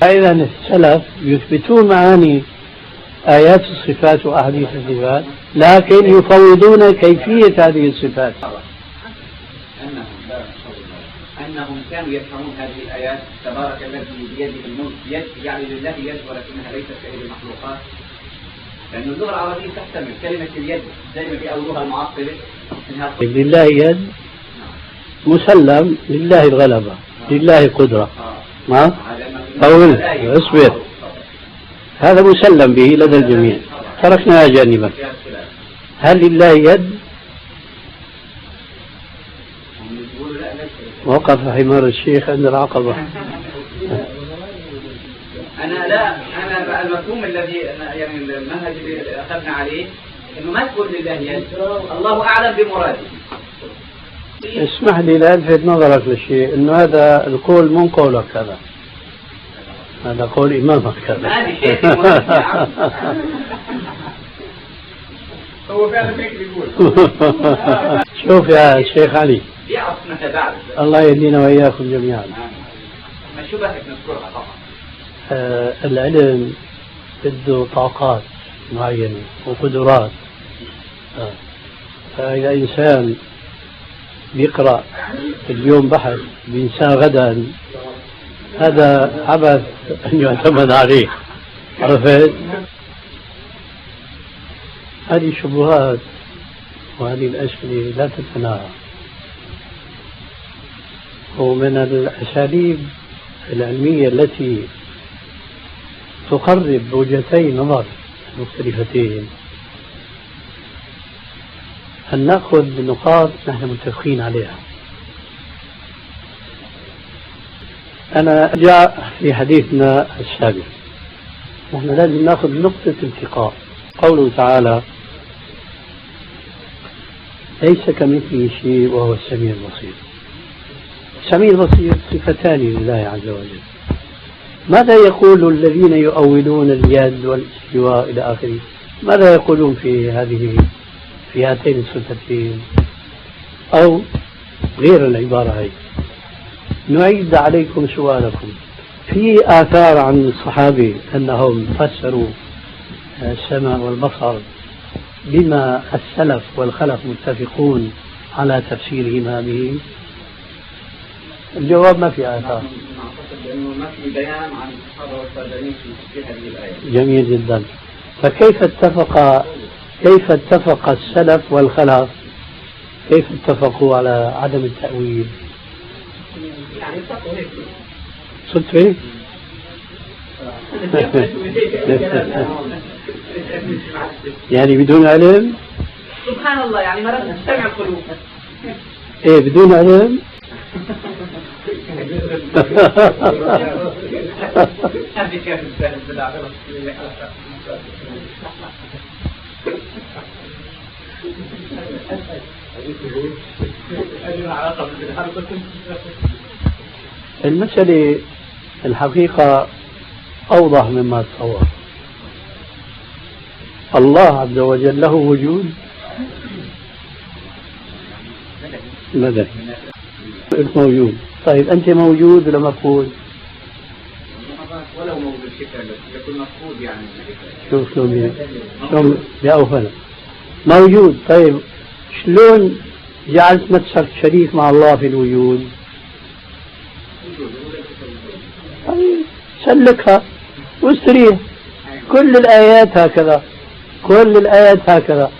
فإذا السلف يثبتون معاني آيات الصفات وأحاديث الصفات، لكن يفوضون كيفية هذه الصفات. أنهم كانوا يفهمون هذه الآيات: تبارك الذي بيده الملك، يد يعني لله يد ولكنها ليست كيد المخلوقات. لأن اللغة العربية تحتمل كلمة اليد زي ما بيقولوها المعطلة لله يد مسلم، لله الغلبة، لله قدرة. ما أول اصبر، هذا مسلم به لدى الجميع، تركناها جانبا. هل لله يد؟ وقف حمار الشيخ عند العقبة. أنا المفهوم الذي يعني المنهج اللي أخذنا عليه إنه ما تقول لله يد، الله أعلم بمراده. اسمح لي لألفت نظرك للشيء، إنه هذا القول مو قولك، هذا قول إمامك كذا. هو فعلا هيك بيقول. شوف يا شيخ علي، الله يهدينا وإياكم جميعا. ما شبهك نذكرها طبعا. العلم بده طاقات معينة وقدرات. فإذا إنسان بيقرأ اليوم بحث بإنسان غدا، هذا عبث أن يعتمد عليه. عرفت؟ هذه شبهات وهذه الأسئلة لا تتناهى، ومن الأساليب العلمية التي تقرب وجهتي نظر مختلفتين أن نأخذ نقاط نحن متفقين عليها. أنا أرجع في حديثنا السابق، نحن لازم نأخذ نقطة التقاء. قوله تعالى: ليس كمثله شيء وهو السميع البصير. السميع البصير صفتان لله عز وجل. ماذا يقول الذين يؤولون اليد والاستواء إلى آخره؟ ماذا يقولون في هاتين الصفتين؟ أو غير العبارة هي، نعيد عليكم سؤالكم. في آثار عن الصحابة أنهم فسروا السمع والبصر بما السلف والخلف متفقون على تفسيرهما به؟ الجواب: ما في آثار. ما في بيان عن الصحابة والتابعين في تفسير هذه الآية. جميل جدا. فكيف اتفق السلف والخلف؟ كيف اتفقوا على عدم التأويل؟ يعني صدفة؟ يعني بدون علم؟ سبحان الله، يعني مرات تجتمع القلوب. ايه بدون علم؟ المسألة الحقيقة أوضح مما تصور. الله عز وجل له وجود مدني، موجود. طيب أنت موجود ولا مفقود؟ ولو موجود يكون مفقود يعني. شوف شلون بأوفنا موجود. طيب شلون جعلت نفسك شريك مع الله في الوجود؟ طيب سلكها واستريح. كل الآيات هكذا، كل الآيات هكذا.